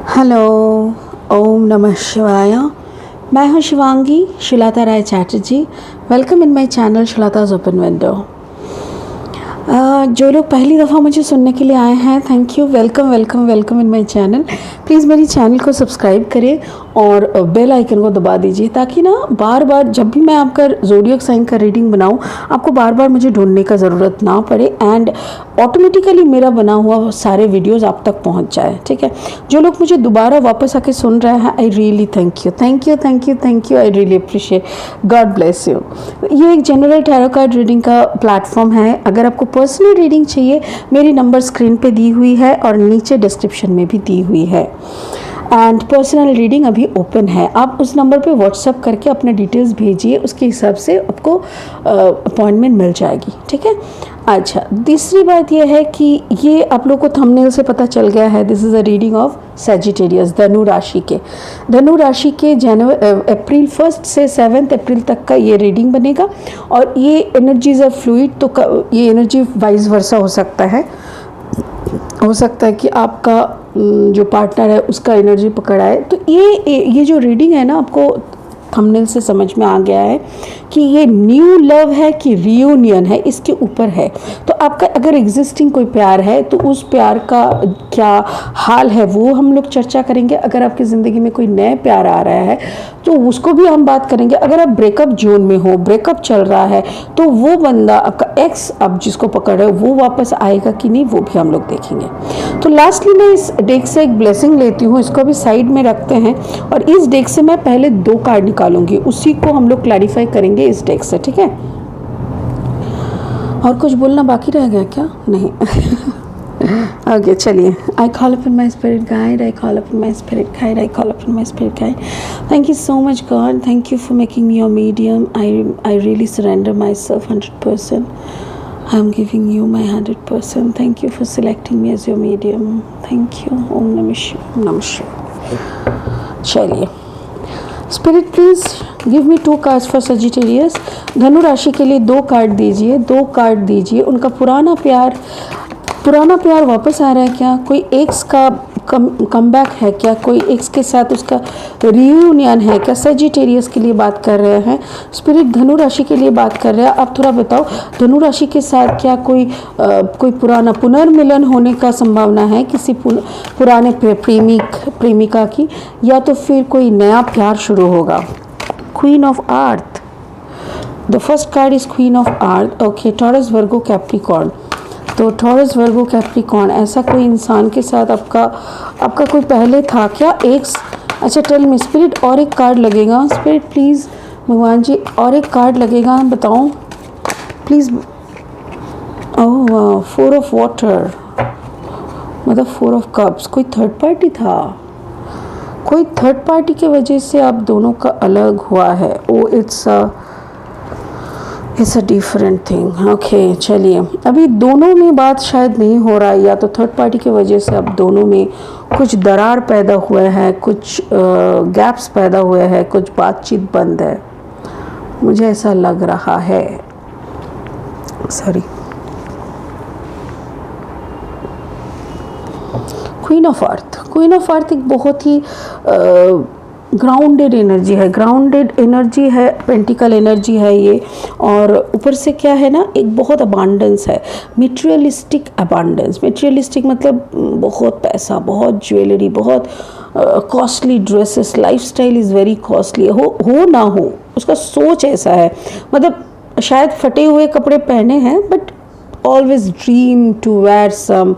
Hello, ओम नमः शिवाय। मैं हूँ Shivangi Shilata Rai Chatterjee. Welcome in my channel Shilata's open window. जो लोग पहली दफ़ा मुझे सुनने के लिए आए हैं, thank you. Welcome welcome welcome in my channel. Please मेरी चैनल को सब्सक्राइब करें और बेल आइकन को दबा दीजिए, ताकि ना बार बार जब भी मैं आपका ज़ोडिएक साइन का रीडिंग बनाऊं, आपको बार बार मुझे ढूंढने का ज़रूरत ना पड़े एंड ऑटोमेटिकली मेरा बना हुआ सारे वीडियोज़ आप तक पहुँच जाए। ठीक है, जो लोग मुझे दोबारा वापस आके सुन रहे हैं, I really thank you thank you thank you thank you. I really appreciate. God bless you. ये एक जनरल टैरो कार्ड रीडिंग का प्लेटफॉर्म है। अगर आपको पर्सनल रीडिंग चाहिए, मेरी नंबर स्क्रीन पे दी हुई है और नीचे डिस्क्रिप्शन में भी दी हुई है। एंड पर्सनल रीडिंग अभी ओपन है। आप उस नंबर पे व्हाट्सअप करके अपने डिटेल्स भेजिए, उसके हिसाब से आपको अपॉइंटमेंट मिल जाएगी। ठीक है। अच्छा, तीसरी बात यह है कि ये आप लोग को थंबनेल से पता चल गया है, this is a reading of Sagittarius, धनु राशि के। धनु राशि के अप्रैल 1 से 7 अप्रैल तक का ये रीडिंग बनेगा। और ये एनर्जीज ऑफ फ्लूइड, तो ये एनर्जी वाइस वर्सा हो सकता है। हो सकता है कि आपका जो पार्टनर है उसका एनर्जी पकड़ आए। तो ये जो रीडिंग है ना, आपको थंबनेल से समझ में आ गया है कि ये न्यू लव है कि रियूनियन है, इसके ऊपर है। तो आपका अगर एग्जिस्टिंग कोई प्यार है तो उस प्यार का क्या हाल है वो हम लोग चर्चा करेंगे। अगर आपकी ज़िंदगी में कोई नया प्यार आ रहा है तो उसको भी हम बात करेंगे। अगर आप ब्रेकअप जोन में हो, ब्रेकअप चल रहा है, तो वो बंदा आपका एक्स आप जिसको पकड़ रहे हो वो वापस आएगा कि नहीं, वो भी हम लोग देखेंगे। तो लास्टली मैं इस डेक से एक ब्लेसिंग लेती हूँ, इसको भी साइड में रखते हैं और इस डेक से मैं पहले 2 कार्ड निकालूंगी, उसी को हम लोग क्लैरिफाई करेंगे इस डेक से। ठीक है। और कुछ बोलना बाकी रह गया क्या? नहीं। ओके, चलिए। I call upon my spirit guide, I call upon my spirit guide, I call upon my spirit guide. Thank you so much God, thank you for making me your medium. I really surrender my self 100%. I am giving you my 100%. Thank you for selecting me as your medium. Thank you. Om Namah Shivaya. Namah Shivaya. चलिए, spirit please give me 2 cards for Sagittarius. धनु राशि के लिए 2 card दीजिए, 2 card दीजिए। उनका पुराना प्यार वापस आ रहा है क्या? कोई एक्स का कम बैक है क्या? कोई एक्स के साथ उसका रियूनियन है क्या? सजिटेरियस के लिए बात कर रहे हैं स्पिरिट, धनु राशि के लिए बात कर रहे हैं। आप थोड़ा बताओ, धनु राशि के साथ क्या कोई पुराना पुनर्मिलन होने का संभावना है किसी पुराने प्रेमिका की, या तो फिर कोई नया प्यार शुरू होगा? Queen of earth, the first card is queen of earth. Okay, Taurus Virgo Capricorn. तो टॉरस वर्गो कैप्रिकॉर्न, ऐसा कोई इंसान के साथ आपका कोई पहले था क्या एक्स? अच्छा, टेल मी स्पिरिट, और एक कार्ड लगेगा स्पिरिट प्लीज़, भगवान जी और एक कार्ड लगेगा, बताओ प्लीज़। ओह, 4 ऑफ वाटर, मतलब 4 ऑफ कप्स। कोई थर्ड पार्टी था, कोई थर्ड पार्टी की वजह से आप दोनों का अलग हुआ है। Oh it's a different thing. Okay, चलिए, अभी दोनों में बात शायद नहीं हो रहा है, या तो थर्ड पार्टी की वजह से अब दोनों में कुछ दरार पैदा हुआ है, कुछ गैप्स पैदा हुए हैं, कुछ बातचीत बंद है, मुझे ऐसा लग रहा है। Sorry. Queen of earth, queen of earth एक बहुत ही ग्राउंडेड एनर्जी है, ग्राउंडेड एनर्जी है, पेंटिकल एनर्जी है ये। और ऊपर से क्या है ना, एक बहुत अबांडेंस है, मटेरियलिस्टिक अबांडेंस। मटेरियलिस्टिक मतलब बहुत पैसा, बहुत ज्वेलरी, बहुत costly dresses, lifestyle is very costly. हो ना हो, उसका सोच ऐसा है, मतलब शायद फटे हुए कपड़े पहने हैं but always dream to wear some,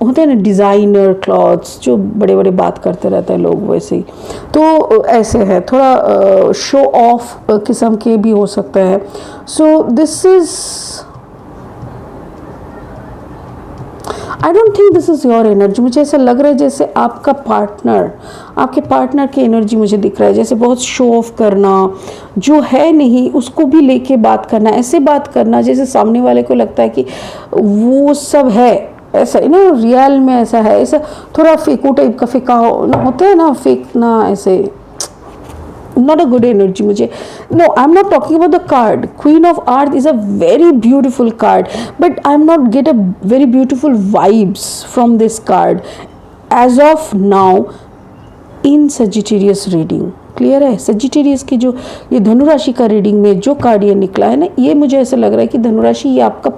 होते हैं ना डिज़ाइनर क्लॉथ्स, जो बड़े बड़े बात करते रहते हैं लोग, वैसे ही। तो ऐसे है, थोड़ा शो ऑफ किस्म के भी हो सकते हैं। So this is, I don't think this is your energy. मुझे ऐसा लग रहा है जैसे आपके पार्टनर की एनर्जी मुझे दिख रहा है, जैसे बहुत शो ऑफ करना, जो है नहीं उसको भी लेके बात करना, ऐसे बात करना जैसे सामने वाले को लगता है कि वो सब है, ऐसा ना रियल में ऐसा है, ऐसा थोड़ा फेकू टाइप का फेंका होता है ना, फेंकना ऐसे। not a good energy मुझे। No, I'm not talking about the card. Queen of Earth is a very beautiful card, but I'm not get a very beautiful vibes from this card. As of now in Sagittarius reading. Clear है? Sagittarius की जो ये धनु राशि का reading में जो card ये निकला है ना, ये मुझे ऐसा लग रहा है कि धनु राशि ये आपका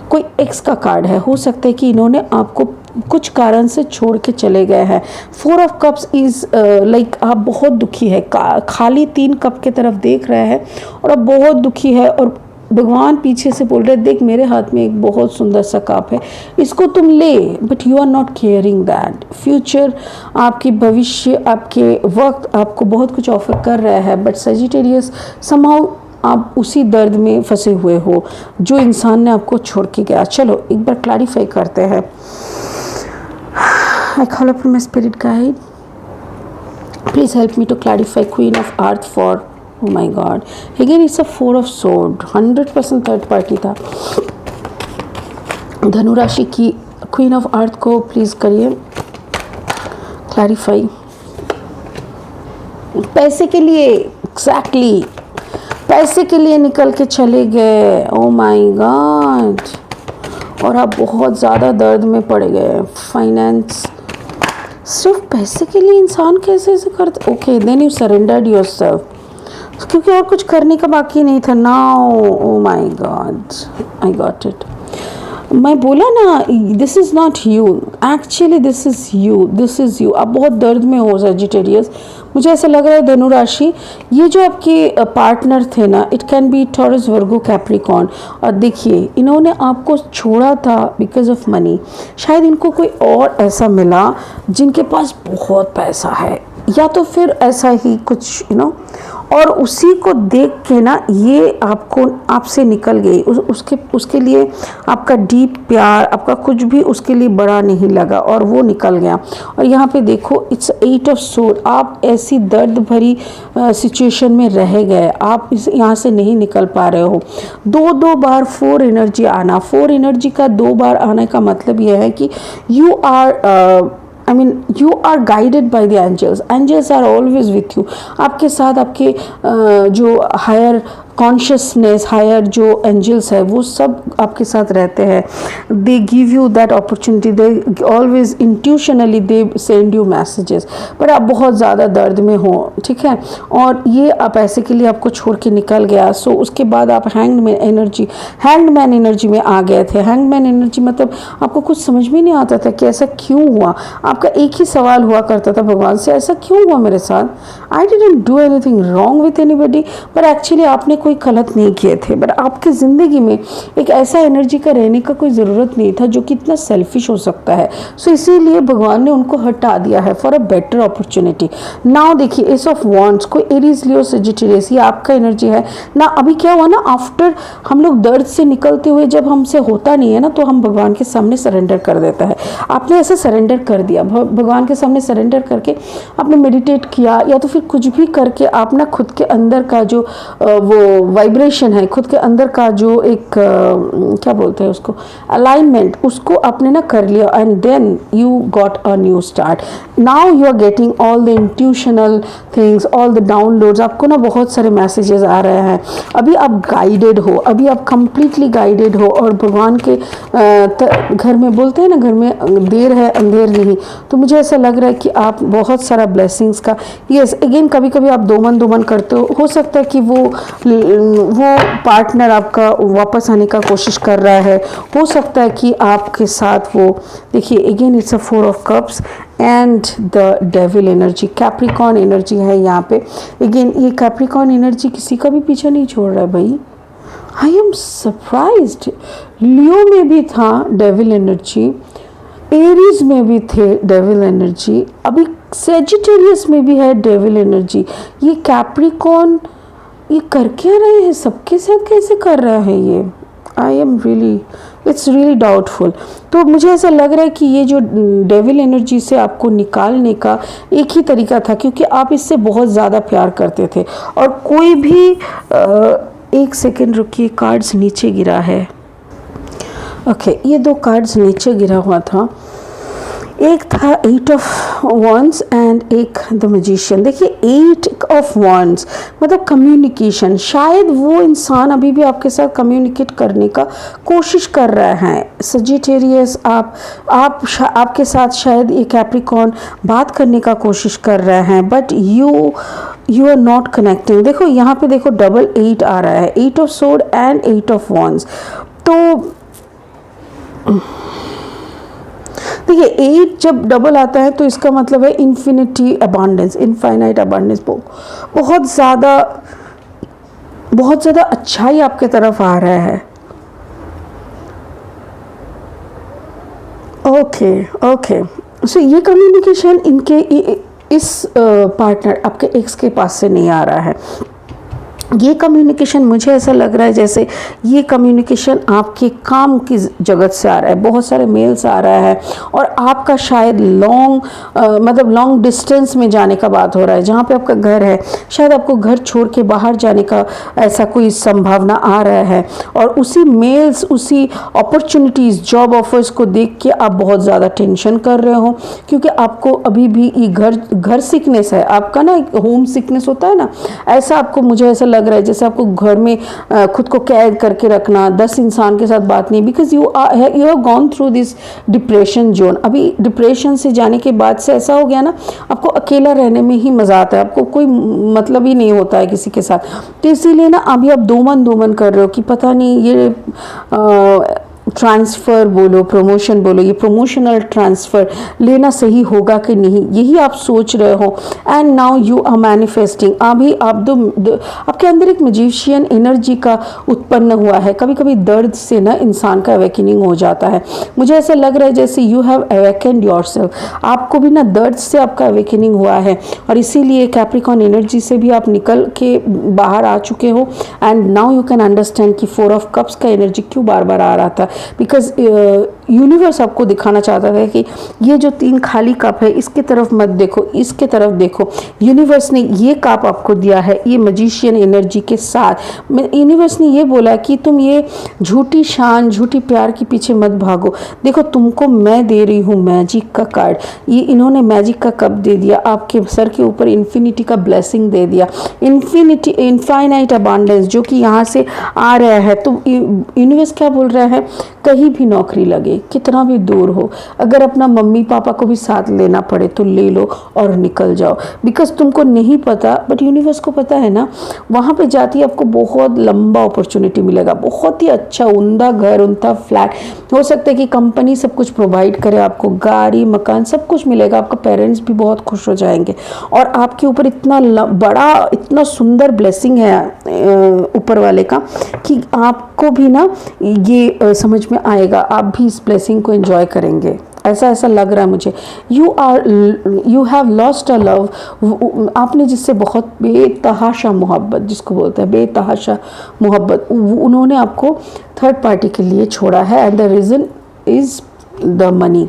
कोई एक्स का कार्ड है। हो सकता है कि इन्होंने आपको कुछ कारण से छोड़ के चले गए हैं। 4 ऑफ कप्स इज लाइक आप बहुत दुखी है, खाली 3 कप के तरफ देख रहे हैं और आप बहुत दुखी है और भगवान पीछे से बोल रहे देख मेरे हाथ में एक बहुत सुंदर सा कप है, इसको तुम ले, but you are not caring that. Future, आपकी भविष्य, आपके वक्त आपको बहुत कुछ ऑफर कर रहा है, बट सजिटेरियस समहाउ आप उसी दर्द में फंसे हुए हो जो इंसान ने आपको छोड़ के गया। चलो एक बार क्लैरिफाई करते हैं। I call upon my spirit guide. Please help me to clarify Queen of Earth for, oh my God. Again, it's a 4 of Sword. 100% third party था। धनु राशि की क्वीन ऑफ अर्थ को प्लीज करिए क्लैरिफाई। पैसे के लिए, एग्जैक्टली पैसे के लिए निकल के चले गए। ओ माय गॉड। और आप बहुत ज़्यादा दर्द में पड़ गए। फाइनेंस, सिर्फ पैसे के लिए इंसान कैसे ऐसे करते? Okay, then you surrendered yourself, क्योंकि और कुछ करने का बाकी नहीं था। Now oh my God, I got it. मैं बोला ना, this is not you, actually this is you, this is you. आप बहुत दर्द में हो सजिटेरियस। मुझे ऐसा लग रहा है धनु राशि, ये जो आपके पार्टनर थे ना, it can be taurus, Virgo, Capricorn. और देखिए इन्होंने आपको छोड़ा था बिकॉज ऑफ मनी। शायद इनको कोई और ऐसा मिला जिनके पास बहुत पैसा है, या तो फिर ऐसा ही कुछ और उसी को देख के ना ये आपको आपसे निकल गई। उसके लिए आपका डीप प्यार, आपका कुछ भी उसके लिए बड़ा नहीं लगा और वो निकल गया। और यहाँ पे देखो इट्स 8 ऑफ सोर्ड। आप ऐसी दर्द भरी सिचुएशन में रह गए, आप यहाँ से नहीं निकल पा रहे हो। 2 बार 4 एनर्जी आना, 4 एनर्जी का 2 बार आने का मतलब यह है कि you are you are guided by the angels. Angels are always with you. आपके साथ आपके जो हायर कॉन्शियसनेस, हायर जो एंजल्स है वो सब आपके साथ रहते हैं। They give you that opportunity, they always intuitively they send you messages. पर आप बहुत ज़्यादा दर्द में हो, ठीक है, और ये आप ऐसे के लिए आपको छोड़ के निकल गया। सो उसके बाद आप हैंगमैन एनर्जी में आ गए थे। हैंगमैन एनर्जी मतलब आपको कुछ समझ में नहीं आता था कि ऐसा क्यों हुआ। आपका एक ही सवाल हुआ करता था भगवान से, ऐसा क्यों हुआ मेरे साथ? I didn't do anything wrong with anybody, पर एक्चुअली आपने कोई गलत नहीं किए थे। बट आपकी ज़िंदगी में एक ऐसा एनर्जी का रहने का कोई ज़रूरत नहीं था जो कि इतना सेल्फिश हो सकता है। सो इसीलिए भगवान ने उनको हटा दिया है for a better opportunity. Now देखिए एस ऑफ वॉन्ड्स, कोई एरीज, लियो, सजिटेरियस, ये आपका एनर्जी है ना। अभी क्या हुआ ना, आफ्टर हम लोग दर्द से निकलते हुए जब हमसे होता नहीं है ना, तो हम भगवान के सामने सरेंडर कर देता है। आपने ऐसे सरेंडर कर दिया, भगवान के सामने सरेंडर करके आपने मेडिटेट किया या तो फिर कुछ भी करके आप ना खुद के अंदर का जो वो वाइब्रेशन है, खुद के अंदर का जो एक क्या बोलते हैं उसको, अलाइनमेंट, उसको आपने ना कर लिया and then you got a new start. Now you are getting all the intuitional things, all the downloads. आपको ना बहुत सारे मैसेजेस आ रहे हैं। अभी आप गाइडेड हो, अभी आप कंप्लीटली गाइडेड हो और भगवान के घर में बोलते हैं ना, घर में देर है अंधेर नहीं। तो मुझे ऐसा लग रहा है कि आप बहुत सारा ब्लेसिंग्स का, यस अगेन कभी कभी आप दो मन करते हो सकता है कि वो पार्टनर आपका वापस आने का कोशिश कर रहा है। हो सकता है कि आपके साथ वो, देखिए again it's a 4 of cups and the devil energy, Capricorn energy है यहाँ पे। अगेन ये कैप्रिकॉर्न एनर्जी किसी का भी पीछे नहीं छोड़ रहा है भाई। I am surprised. लियो में भी था डेविल एनर्जी, एरीज में भी थे डेविल एनर्जी, अभी सेजिटेरियस में भी है डेविल एनर्जी। ये कैप्रिकॉर्न ये कर क्या रहे हैं, सबके साथ कैसे कर रहे हैं ये? I am really, it's really doubtful. तो मुझे ऐसा लग रहा है कि ये जो डेविल एनर्जी से आपको निकालने का एक ही तरीका था, क्योंकि आप इससे बहुत ज़्यादा प्यार करते थे। और कोई भी एक सेकेंड रुकिए, कार्ड्स नीचे गिरा है। ओके, ये 2 कार्ड्स नीचे गिरा हुआ था। एक था 8 ऑफ wands एंड एक द मैजिशियन। देखिए 8 ऑफ wands मतलब कम्युनिकेशन, शायद वो इंसान अभी भी आपके साथ कम्युनिकेट करने का कोशिश कर रहा है। सजिटेरियस आपके साथ शायद ये कैप्रिकॉर्न बात करने का कोशिश कर रहे हैं, but you are not connecting. देखो यहाँ पे देखो डबल 8 आ रहा है, 8 of sword and 8 of wands। तो देखिए 8 जब डबल आता है तो इसका मतलब है इन्फिनिटी अबांडेंस, इनफाइनाइट अबांडेंस। बहुत ज़्यादा अच्छाई आपके तरफ आ रहा है। ओके सो ये कम्युनिकेशन इनके इस पार्टनर आपके एक्स के पास से नहीं आ रहा है। ये कम्युनिकेशन मुझे ऐसा लग रहा है जैसे ये कम्युनिकेशन आपके काम की जगत से आ रहा है, बहुत सारे मेल्स आ रहा है, और आपका शायद लॉन्ग डिस्टेंस में जाने का बात हो रहा है। जहाँ पे आपका घर है, शायद आपको घर छोड़ के बाहर जाने का ऐसा कोई संभावना आ रहा है, और उसी मेल्स, उसी अपॉर्चुनिटीज़, जॉब ऑफर्स को देख के आप बहुत ज़्यादा टेंशन कर रहे हो, क्योंकि आपको अभी भी ये घर सिकनेस है आपका ना, होम सिकनेस होता है ना, ऐसा आपको, मुझे ऐसा लग रहा है जैसे आपको घर में खुद को कैद करके रखना, 10 इंसान के साथ बात नहीं, because you have gone through this depression zone. अभी डिप्रेशन से जाने के बाद से ऐसा हो गया ना, आपको अकेला रहने में ही मज़ा आता है, आपको कोई मतलब ही नहीं होता है किसी के साथ। तो इसीलिए ना अभी आप दो मन कर रहे हो कि पता नहीं ये ट्रांसफ़र बोलो, प्रमोशन बोलो, ये प्रमोशनल ट्रांसफ़र लेना सही होगा कि नहीं, यही आप सोच रहे हो। And now you are manifesting. अभी आप आपके अंदर एक मैजिशियन एनर्जी का उत्पन्न हुआ है। कभी कभी दर्द से ना इंसान का अवेकनिंग हो जाता है। मुझे ऐसा लग रहा है जैसे यू हैव अवेकन्ड योरसेल्फ, आपको भी ना दर्द से आपका अवेकनिंग हुआ है, और इसीलिए कैप्रिकॉर्न एनर्जी से भी आप निकल के बाहर आ चुके हो। And now you can understand कि 4 ऑफ कप्स का एनर्जी क्यों बार बार आ रहा था, बिकॉज यूनिवर्स आपको दिखाना चाहता था कि ये जो 3 खाली कप है इसके तरफ मत देखो, इसके तरफ देखो। यूनिवर्स ने ये कप आपको दिया है, ये मैजिशियन एनर्जी के साथ। यूनिवर्स ने ये बोला कि तुम ये झूठी शान, झूठी प्यार के पीछे मत भागो। देखो तुमको मैं दे रही हूँ मैजिक का कार्ड, ये इन्होंने मैजिक का कप दे दिया, आपके सर के ऊपर इन्फिनिटी का ब्लेसिंग दे दिया, इन्फिनिटी, इनफाइनाइट अबांडेंस जो कि यहाँ से आ रहा है। तो यूनिवर्स क्या बोल रहा है, कहीं भी नौकरी लगे, कितना भी दूर हो, अगर अपना मम्मी पापा को भी साथ लेना पड़े तो ले लो और निकल जाओ। बिकॉज तुमको नहीं पता, बट यूनिवर्स को पता है ना, वहाँ पे जाती आपको बहुत लंबा अपॉर्चुनिटी मिलेगा, बहुत ही अच्छा उम्दा घर, उम्दा फ्लैट, हो सकता है कि कंपनी सब कुछ प्रोवाइड करे आपको, गाड़ी मकान सब कुछ मिलेगा, आपका पेरेंट्स भी बहुत खुश हो जाएंगे, और आपके ऊपर इतना बड़ा, इतना सुंदर ब्लेसिंग है ऊपर वाले का कि आपको भी ना ये समझ में आएगा, आप भी इस ब्लेसिंग को एंजॉय करेंगे। ऐसा लग रहा है मुझे। You have lost a love, आपने जिससे बहुत बेतहाशा मोहब्बत, जिसको बोलते हैं बेतहाशा मोहब्बत, उन्होंने आपको थर्ड पार्टी के लिए छोड़ा है, and the reason is the money.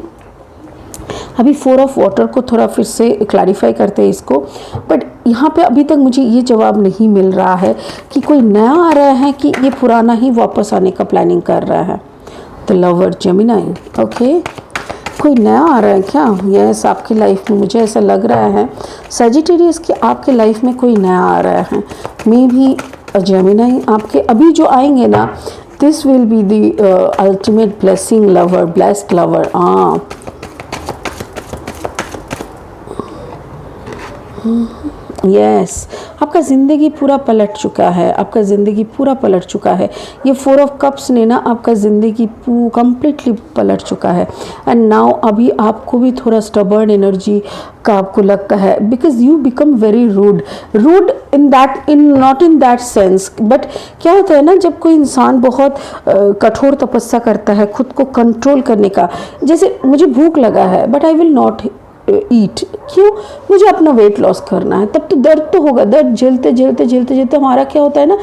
अभी 4 ऑफ वाटर को थोड़ा फिर से क्लैरिफाई करते हैं इसको, बट यहाँ पे अभी तक मुझे ये जवाब नहीं मिल रहा है कि कोई नया आ रहा है कि ये पुराना ही वापस आने का प्लानिंग कर रहा है। द लवर जेमिनाई, ओके, कोई नया आ रहा है क्या? यस, आपकी लाइफ में मुझे ऐसा लग रहा है सजिटेरियस कि आपके लाइफ में कोई नया आ रहा है। मे बी जेमिनाई आपके अभी जो आएंगे ना, this will be the ultimate blessing lover, blessed lover. Yes, आपका ज़िंदगी पूरा पलट चुका है, आपका ज़िंदगी पूरा पलट चुका है। ये 4 ऑफ कप्स ने ना आपका ज़िंदगी कम्प्लीटली पलट चुका है। एंड नाउ अभी आपको भी थोड़ा स्टबर्न एनर्जी का आपको लगता है, because you become very rude not in that sense, but क्या होता है ना, जब कोई इंसान बहुत कठोर तपस्या करता है खुद को कंट्रोल करने का, जैसे मुझे भूख लगा है but I will not eat, क्यों, मुझे अपना वेट लॉस करना है, तब तो दर्द तो होगा, दर्द झेलते झेलते हमारा क्या होता है ना,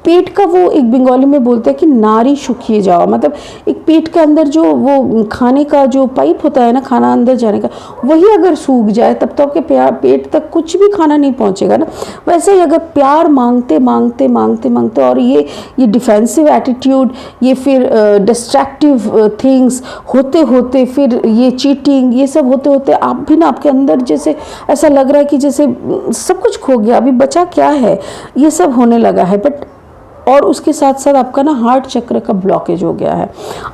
पेट का वो एक बंगाली में बोलते हैं कि नारी सुखिए जाओ, मतलब एक पेट के अंदर जो वो खाने का जो पाइप होता है ना, खाना अंदर जाने का, वही अगर सूख जाए तब तो आपके पेट तक कुछ भी खाना नहीं पहुंचेगा ना। वैसे ही अगर प्यार मांगते मांगते मांगते मांगते और ये डिफेंसिव एटीट्यूड, ये फिर डिस्ट्रैक्टिव थिंग्स होते होते, फिर ये चीटिंग, ये सब होते होते आप भी ना, आपके अंदर जैसे ऐसा लग रहा है कि जैसे सब कुछ खो गया, अभी बचा क्या है, ये सब होने लगा है। बट और उसके साथ साथ आपका ना हार्ट चक्र का ब्लॉकेज हो गया है,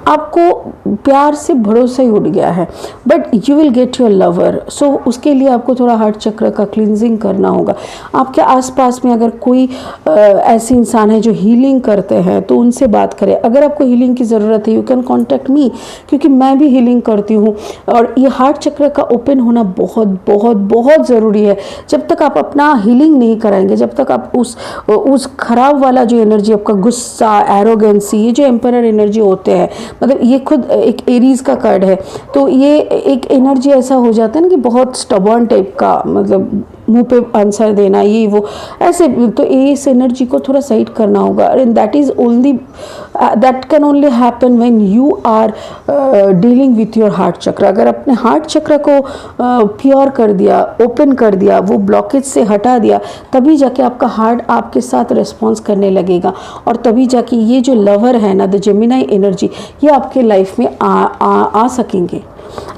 आपको प्यार से भरोसा ही उड़ गया है। But you will get your lover, so उसके लिए आपको थोड़ा हार्ट चक्र का क्लींजिंग करना होगा। आपके आसपास में अगर कोई ऐसे इंसान है जो हीलिंग करते हैं तो उनसे बात करें। अगर आपको हीलिंग की ज़रूरत है, यू कैन कॉन्टेक्ट मी, क्योंकि मैं भी हीलिंग करती हूँ। और ये हार्ट चक्र का ओपन होना बहुत बहुत बहुत ज़रूरी है। जब तक आप अपना हीलिंग नहीं कराएंगे, जब तक आप उस खराब वाला जो एनर्जी, आपका गुस्सा, एरोगेंसी, ये जो एम्परर एनर्जी होते हैं, मतलब ये खुद एक एरीज का कार्ड है, तो ये एक एनर्जी ऐसा हो जाता है ना कि बहुत स्टबर्न टाइप का, मतलब मुंह पे आंसर देना, ये वो ऐसे, तो इस एनर्जी को थोड़ा साइड करना होगा। And that can only happen when you are dealing with your heart chakra. अगर अपने हार्ट चक्र को प्योर कर दिया, ओपन कर दिया, वो ब्लॉकेज से हटा दिया, तभी जाके आपका हार्ट आपके साथ रिस्पॉन्स करने लगेगा, और तभी जाके ये जो लवर है ना, द जेमिनाई एनर्जी, ये आपके लाइफ में आ सकेंगे।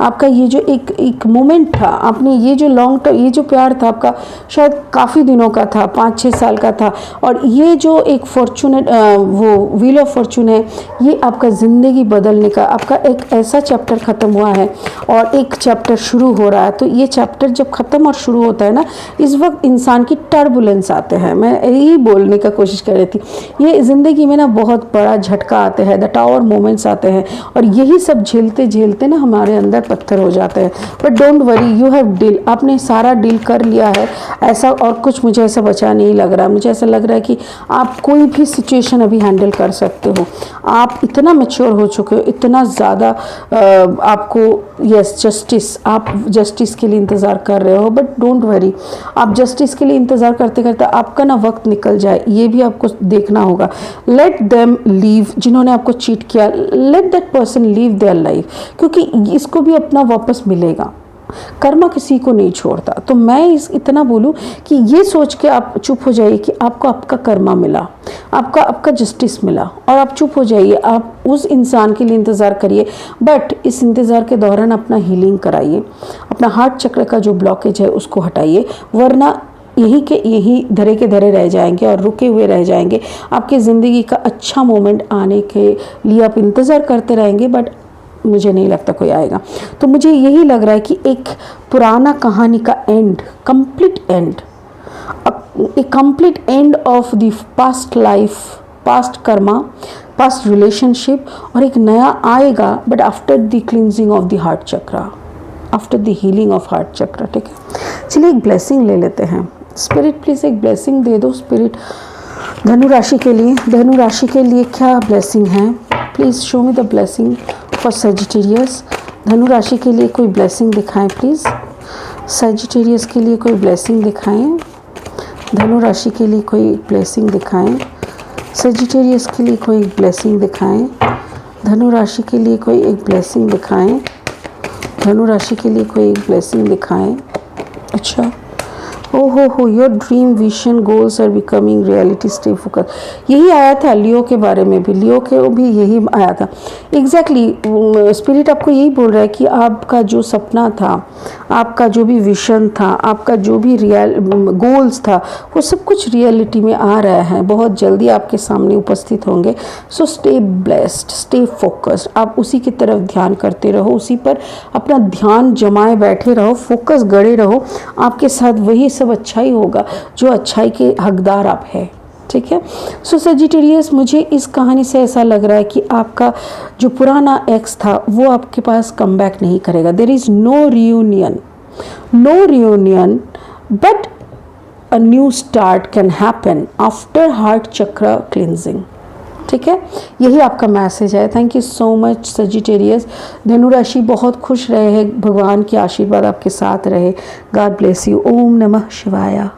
आपका ये जो एक मोमेंट था, आपने ये जो लॉन्ग टर्म, ये जो प्यार था आपका, शायद काफ़ी दिनों का था, 5-6 साल का था, और ये जो एक फॉर्चूनेट वो व्हील ऑफ फॉर्चून है, ये आपका ज़िंदगी बदलने का, आपका एक ऐसा चैप्टर ख़त्म हुआ है और एक चैप्टर शुरू हो रहा है। तो ये चैप्टर जब ख़त्म और शुरू होता है ना, इस वक्त इंसान की टर्बुलेंस आते हैं। मैं यही बोलने का कोशिश कर रही थी, ये ज़िंदगी में ना बहुत बड़ा झटका आते हैं, द टावर मोमेंट्स आते हैं, और यही सब झेलते झेलते ना हमारे अंदर पत्थर हो जाते हैं। But don't worry, you have deal, आपने सारा डील कर लिया है ऐसा, और कुछ मुझे ऐसा बचा नहीं लग रहा। मुझे ऐसा लग रहा है कि आप कोई भी सिचुएशन अभी हैंडल कर सकते हो। आप इतना मैच्योर हो चुके हो, इतना ज़्यादा आपको, यस जस्टिस, आप जस्टिस के लिए इंतज़ार कर रहे हो। बट डोंट वरी, आप जस्टिस के लिए इंतज़ार करते करते आपका ना वक्त निकल जाए, ये भी आपको देखना होगा। लेट देम लीव, जिन्होंने आपको चीट किया, let that person leave their life, क्योंकि इसको भी अपना वापस मिलेगा। कर्मा किसी को नहीं छोड़ता। तो मैं इतना बोलूं कि ये सोच के आप चुप हो जाइए कि आपको आपका कर्मा मिला, आपका जस्टिस मिला, और आप चुप हो जाइए। आप उस इंसान के लिए इंतज़ार करिए, बट इस इंतज़ार के दौरान अपना हीलिंग कराइए, अपना हार्ट चक्र का जो ब्लॉकेज है उसको हटाइए, वरना यही के यही धरे के धरे रह जाएंगे और रुके हुए रह जाएंगे। आपकी ज़िंदगी का अच्छा मोमेंट आने के लिए आप इंतज़ार करते रहेंगे, बट मुझे नहीं लगता कोई आएगा। तो मुझे यही लग रहा है कि एक पुराना कहानी का end, complete end, a complete end of the past life, past karma, past relationship, और एक नया आएगा, but after the cleansing of the heart chakra, after the healing of heart chakra. ठीक है, चलिए एक ब्लेसिंग ले लेते हैं। स्पिरिट प्लीज़ एक ब्लेसिंग दे दो स्पिरिट धनु राशि के लिए। धनु राशि के लिए क्या ब्लेसिंग है? Please show me the blessing for Sagittarius. धनु राशि के लिए कोई ब्लेसिंग दिखाएं प्लीज़। सजिटेरियस के लिए कोई ब्लेसिंग दिखाएं। धनु राशि के लिए कोई ब्लेसिंग दिखाएं। सजिटेरियस के लिए कोई ब्लेसिंग दिखाएं। धनु राशि के लिए कोई एक ब्लेसिंग दिखाएं। धनु राशि के लिए कोई एक ब्लेसिंग दिखाएं। अच्छा, हो your dream vision goals are becoming reality, stay focus. यही आया था लियो के बारे में भी, लियो के भी यही आया था एग्जैक्टली। स्पिरिट आपको यही बोल रहा है कि आपका जो सपना था, आपका जो भी विजन था, आपका जो भी गोल्स था, वो सब कुछ रियलिटी में आ रहा है, बहुत जल्दी आपके सामने उपस्थित होंगे। So stay blessed, stay focused, आप उसी की तरफ ध्यान करते रहो, उसी पर अपना ध्यान जमाए बैठे रहो, फोकस गड़े रहो। आपके साथ वही सब अच्छाई होगा जो अच्छाई के हकदार आप हैं। ठीक है, सो सजिटेरियस, मुझे इस कहानी से ऐसा लग रहा है कि आपका जो पुराना एक्स था वो आपके पास कम बैक नहीं करेगा। There is no reunion, but a new start can happen after heart chakra cleansing. ठीक है, यही आपका मैसेज है। Thank you so much Sagittarius. धनु राशि बहुत खुश रहे, भगवान की आशीर्वाद आपके साथ रहे। God bless you. ओम नमः शिवाय।